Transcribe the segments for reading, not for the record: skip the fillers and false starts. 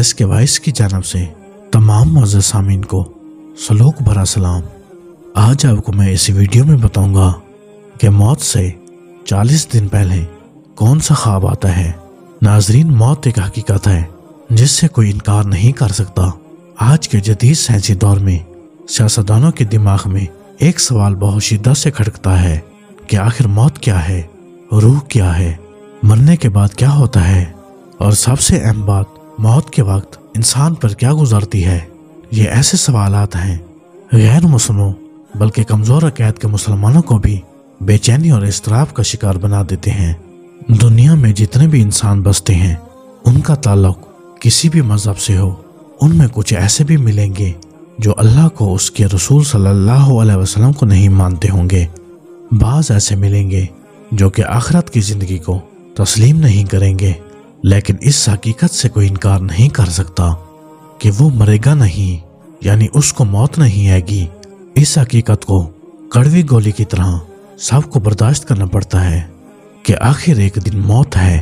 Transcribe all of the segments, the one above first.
फैज़ के वाइस की जानब से तमाम मुअज़्ज़ज़ सामीन को सलूक भरा सलाम। आज आपको मैं इस वीडियो में बताऊंगा कि मौत से 40 दिन पहले कौन सा ख्वाब आता है। नाजरीन, मौत एक हकीकत है जिससे कोई इनकार नहीं कर सकता। आज के जदीद साइंसी दौर में सियासतदानों के दिमाग में एक सवाल बहुत शिद्दत से खटकता है कि आखिर मौत क्या है, रूह क्या है, मरने के बाद क्या होता है, और सबसे अहम बात, मौत के वक्त इंसान पर क्या गुजरती है। ये ऐसे सवालात हैं गैर मुस्लिमों बल्कि कमज़ोर अक़ीदत के मुसलमानों को भी बेचैनी और इज़्तिराब का शिकार बना देते हैं। दुनिया में जितने भी इंसान बसते हैं उनका ताल्लुक किसी भी मज़हब से हो, उनमें कुछ ऐसे भी मिलेंगे जो अल्लाह को, उसके रसूल सल्लल्लाहु अलैहि वसल्लम को नहीं मानते होंगे। बाज़ ऐसे मिलेंगे जो कि आखिरत की ज़िंदगी को तस्लीम नहीं करेंगे, लेकिन इस हकीकत से कोई इनकार नहीं कर सकता कि वो मरेगा नहीं, यानी उसको मौत नहीं आएगी। इस हकीकत को कड़वी गोली की तरह सबको बर्दाश्त करना पड़ता है कि आखिर एक दिन मौत है।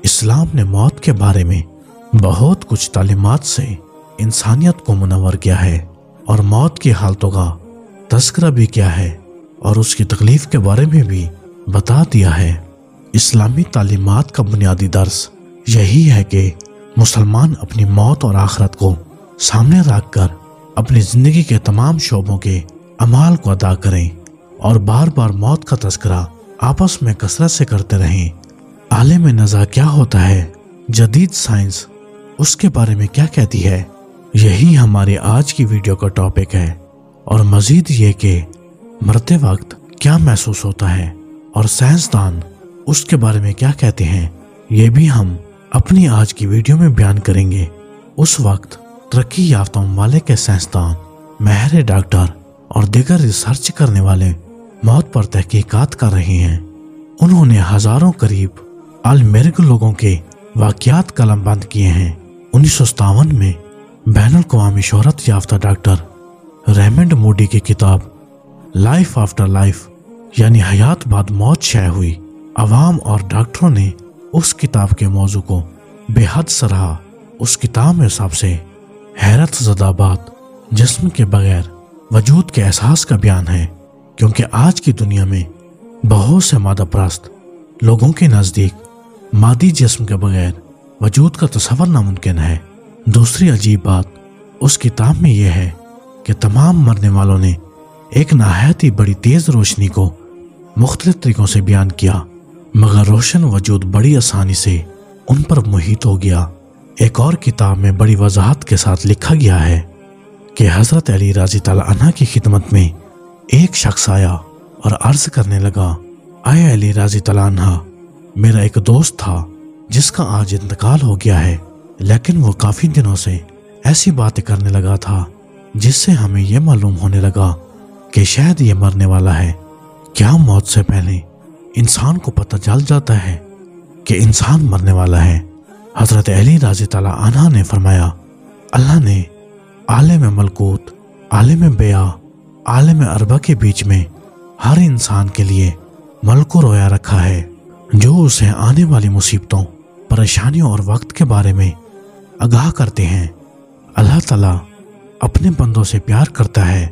इस्लाम ने मौत के बारे में बहुत कुछ तालीमात से इंसानियत को मुनव्वर किया है और मौत की हालतों का तज़किरा भी किया है और उसकी तकलीफ के बारे में भी बता दिया है। इस्लामी तालीमात का बुनियादी दर्स यही है कि मुसलमान अपनी मौत और आखिरत को सामने रखकर अपनी ज़िंदगी के तमाम शोबों के अमाल को अदा करें और बार बार मौत का तज़किरा आपस में कसरत से करते रहें। आलिम नज़ा क्या होता है, जदीद साइंस उसके बारे में क्या कहती है, यही हमारी आज की वीडियो का टॉपिक है। और मज़ीद ये कि मरते वक्त क्या महसूस होता है और साइंसदान उसके बारे में क्या कहते हैं, ये भी हम अपनी आज की वीडियो में बयान करेंगे। उस वक्त तरक्की याफ्ता ममालिक के साइंसदान, माहिर डॉक्टर और दीगर रिसर्च करने वाले मौत पर तहकीकात कर रहे हैं। उन्होंने हजारों करीब अलमर्ग लोगों के वाक़यात कलमबंद किए हैं। 1957 में बैनुल अक़वामी शोहरत याफ्ता डॉक्टर रेमंड मूडी की किताब लाइफ आफ्टर लाइफ यानी हयात बाद मौत शाये हुई। अवाम और डॉक्टरों ने उस किताब के मौजू को बेहद सराहा। उस किताब में सबसे हैरत ज़दा बात जिस्म के बगैर वजूद के एहसास का बयान है, क्योंकि आज की दुनिया में बहुत से मादा परस्त लोगों के नज़दीक मादी जिस्म के बगैर वजूद का तस्वर नामुमकिन है। दूसरी अजीब बात उस किताब में यह है कि तमाम मरने वालों ने एक नहायत ही बड़ी तेज़ रोशनी को मुख्तलिफ तरीकों से बयान किया, मगर रोशन वजूद बड़ी आसानी से उन पर मुहित हो गया। एक और किताब में बड़ी वजाहत के साथ लिखा गया है कि हज़रत अली रज़ी ताला अन्हा की खिदमत में एक शख्स आया और अर्ज करने लगा, आए अली रज़ी ताला अन्हा, मेरा एक दोस्त था जिसका आज इंतकाल हो गया है, लेकिन वो काफ़ी दिनों से ऐसी बातें करने लगा था जिससे हमें यह मालूम होने लगा कि शायद ये मरने वाला है। क्या मौत से पहले इंसान को पता चल जाता है कि इंसान मरने वाला है? हज़रत अली रज़ी ताला अन्हा ने फरमाया, अल्लाह ने आलिम मलकूत, आलिम बेया, आलिम अरबा के बीच में हर इंसान के लिए मलको रोया रखा है, जो उसे आने वाली मुसीबतों, परेशानियों और वक्त के बारे में आगाह करते हैं। अल्लाह ताला अपने बंदों से प्यार करता है।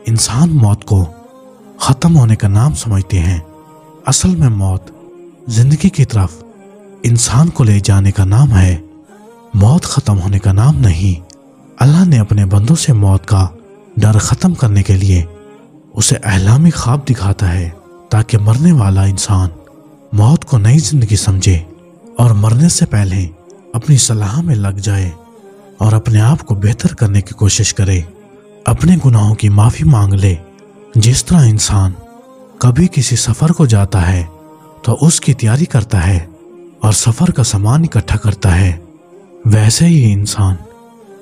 इंसान मौत को ख़त्म होने का नाम समझते हैं। असल में मौत जिंदगी की तरफ इंसान को ले जाने का नाम है, मौत ख़त्म होने का नाम नहीं। अल्लाह ने अपने बंदों से मौत का डर ख़त्म करने के लिए उसे अहलामी ख्वाब दिखाता है, ताकि मरने वाला इंसान मौत को नई जिंदगी समझे और मरने से पहले अपनी सलाह में लग जाए और अपने आप को बेहतर करने की कोशिश करे, अपने गुनाहों की माफ़ी मांग ले। जिस तरह इंसान कभी किसी सफ़र को जाता है तो उसकी तैयारी करता है और सफ़र का सामान इकट्ठा करता है, वैसे ही इंसान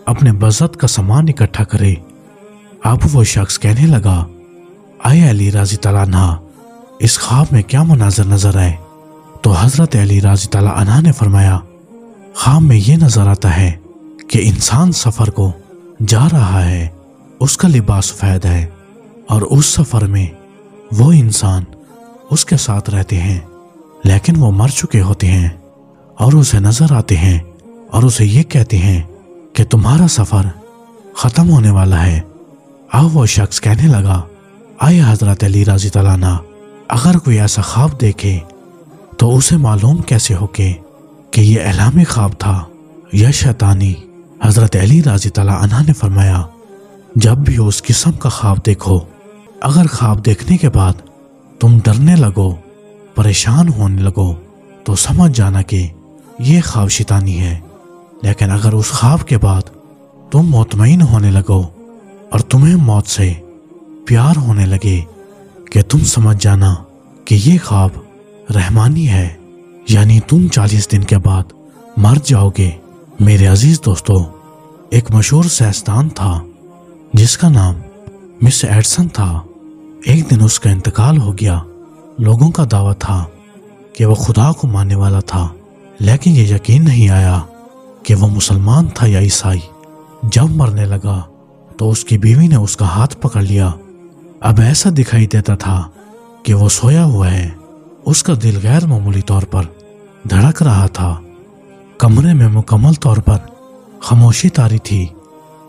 अपने बज़त का सामान इकट्ठा करे। अब वो शख्स कहने लगा, आए अली रज़ी ताला अन्हा, इस ख्वाब में क्या मनाज़र नज़र आए? तो हज़रत अली रज़ी ताला अन्हा ने फरमाया, ख्वाब में ये नज़र आता है कि इंसान सफ़र को जा रहा है, उसका लिबास सफ़ेद है और उस सफ़र में वो इंसान उसके साथ रहते हैं, लेकिन वो मर चुके होते हैं और उसे नज़र आते हैं और उसे ये कहते हैं کہ تمہارا سفر ختم ہونے والا ہے۔ اب وہ شخص کہنے لگا، آئے حضرت علی رضی اللہ عنہ، اگر کوئی ایسا خواب دیکھے تو اسے معلوم کیسے ہو کہ یہ الہامی خواب تھا یا شیطانی؟ حضرت علی رضی اللہ عنہ نے فرمایا، جب بھی اس قسم کا خواب دیکھو، اگر خواب دیکھنے کے بعد تم ڈرنے لگو، پریشان ہونے لگو، تو سمجھ جانا کہ یہ خواب شیطانی ہے۔ لیکن اگر اس خواب کے بعد تم مطمئن ہونے لگو اور تمہیں موت سے پیار ہونے لگے کہ تم سمجھ جانا کہ یہ خواب رحمانی ہے، یعنی تم 40 دن کے بعد مر جاؤ گے۔ میرے عزیز دوستو، ایک مشہور سائنسدان تھا جس کا نام مس ایڈسن تھا۔ ایک دن اس کا انتقال ہو گیا۔ لوگوں کا دعویٰ تھا کہ وہ خدا کو ماننے والا تھا، لیکن یہ یقین نہیں آیا کہ وہ مسلمان تھا یا عیسائی۔ جب مرنے لگا تو اس کی بیوی نے اس کا ہاتھ پکڑ لیا۔ اب ایسا دکھائی دیتا تھا کہ وہ سویا ہوا ہے۔ اس کا دل غیر معمولی طور پر دھڑک رہا تھا۔ کمرے میں مکمل طور پر خاموشی طاری تھی۔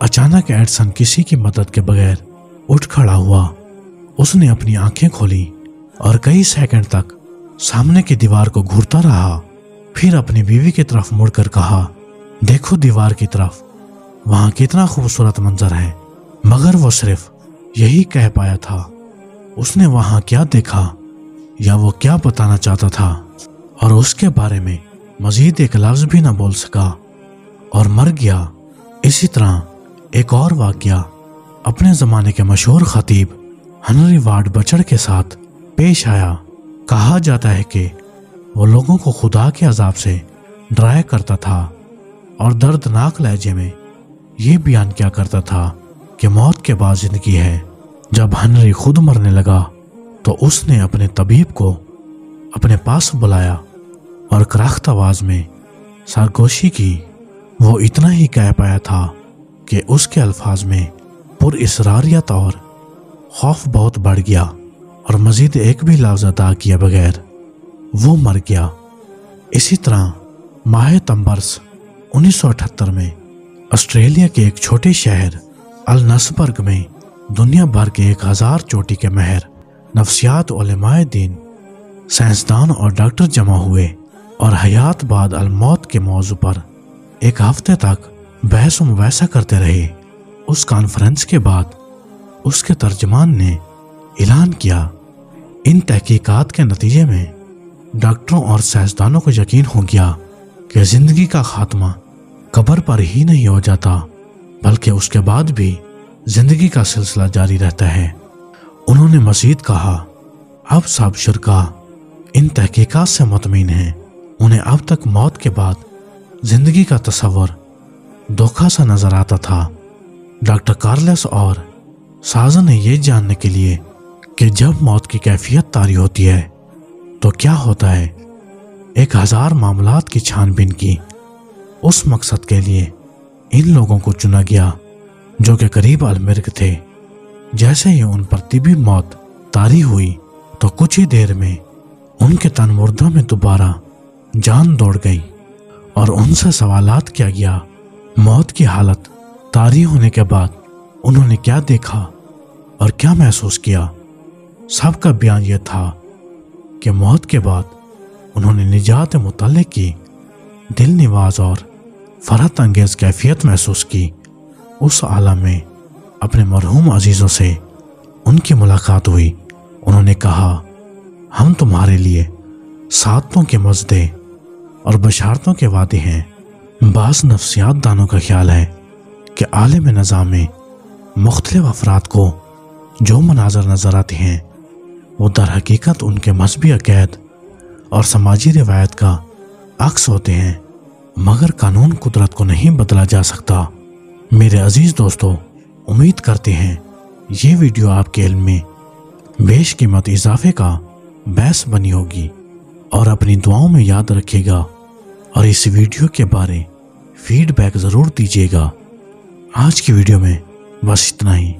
اچانک ایڈسن کسی کی مدد کے بغیر اٹھ کھڑا ہوا۔ اس نے اپنی آنکھیں کھولی اور کئی سیکنڈ تک سامنے کی دیوار کو گھورتا رہا۔ پھر اپنی بیوی کی طرف مڑ کر کہا، دیکھو دیوار کی طرف، وہاں کتنا خوبصورت منظر ہے۔ مگر وہ صرف یہی کہہ پایا تھا۔ اس نے وہاں کیا دیکھا یا وہ کیا بتانا چاہتا تھا، اور اس کے بارے میں مزید ایک لفظ بھی نہ بول سکا اور مر گیا۔ اسی طرح ایک اور واقعہ اپنے زمانے کے مشہور خطیب ہنری وارڈ بچڑ کے ساتھ پیش آیا۔ کہا جاتا ہے کہ وہ لوگوں کو خدا کے عذاب سے ڈرایا کرتا تھا اور دردناک لہجے میں یہ بیان کیا کرتا تھا کہ موت کے بعد زندگی ہے۔ جب ہنری خود مرنے لگا تو اس نے اپنے طبیب کو اپنے پاس بلایا اور کراہت آواز میں سرگوشی کی۔ وہ اتنا ہی کہہ پایا تھا کہ اس کے الفاظ میں پر اصراریت اور خوف بہت بڑھ گیا، اور مزید ایک بھی لفظ ادا کیے بغیر وہ مر گیا۔ اسی طرح ماہ تمبرس 1978 میں آسٹریلیا کے ایک چھوٹے شہر النسبرگ میں دنیا بھر کے 1000 چوٹی کے ماہر نفسیات، علماء دین، سائنسدان اور ڈاکٹر جمع ہوئے اور حیات بعد الموت کے موضوع پر ایک ہفتے تک بحث و مباحثہ کرتے رہے۔ اس کانفرنس کے بعد اس کے ترجمان نے اعلان کیا، ان تحقیقات کے نتیجے میں ڈاکٹروں اور سائنسدانوں کو یقین ہو گیا کہ زندگی کا خاتمہ قبر پر ہی نہیں ہو جاتا، بلکہ اس کے بعد بھی زندگی کا سلسلہ جاری رہتا ہے۔ انہوں نے مزید کہا، اب سب شرکا ان تحقیقات سے مطمئن ہیں۔ انہیں اب تک موت کے بعد زندگی کا تصور دھوکہ سا نظر آتا تھا۔ ڈاکٹر کارلس اور سازن نے یہ جاننے کے لیے کہ جب موت کی کیفیت طاری ہوتی ہے تو کیا ہوتا ہے، 1000 معاملات کی چھان بین کی۔ اس مقصد کے لیے ان لوگوں کو چنا گیا جو کہ قریب المرگ تھے۔ جیسے ہی ان پر طبی موت طاری ہوئی تو کچھ ہی دیر میں ان کے تن مردوں میں دوبارہ جان دوڑ گئی، اور ان سے سوالات کیا گیا۔ موت کی حالت طاری ہونے کے بعد انہوں نے کیا دیکھا اور کیا محسوس کیا؟ سب کا بیان یہ تھا کہ موت کے بعد انہوں نے نجات متعلق کی دل نواز اور فرحت انگیز کیفیت محسوس کی۔ اس عالم میں اپنے مرحوم عزیزوں سے ان کی ملاقات ہوئی۔ انہوں نے کہا، ہم تمہارے لیے سعادتوں کے مزدے اور بشارتوں کے وعدے ہیں۔ بعض نفسیات دانوں کا خیال ہے کہ عالم نظام میں مختلف افراد کو جو مناظر نظر آتے ہیں وہ در حقیقت ان کے مذہبی عقائد اور سماجی روایت کا عکس ہوتے ہیں، مگر قانون قدرت کو نہیں بدلا جا سکتا۔ میرے عزیز دوستو، امید کرتے ہیں یہ ویڈیو آپ کے علم میں بیش قیمت اضافے کا باعث بنی ہوگی، اور اپنی دعاؤں میں یاد رکھے گا، اور اس ویڈیو کے بارے فیڈ بیک ضرور دیجیے گا۔ آج کی ویڈیو میں بس اتنا ہی۔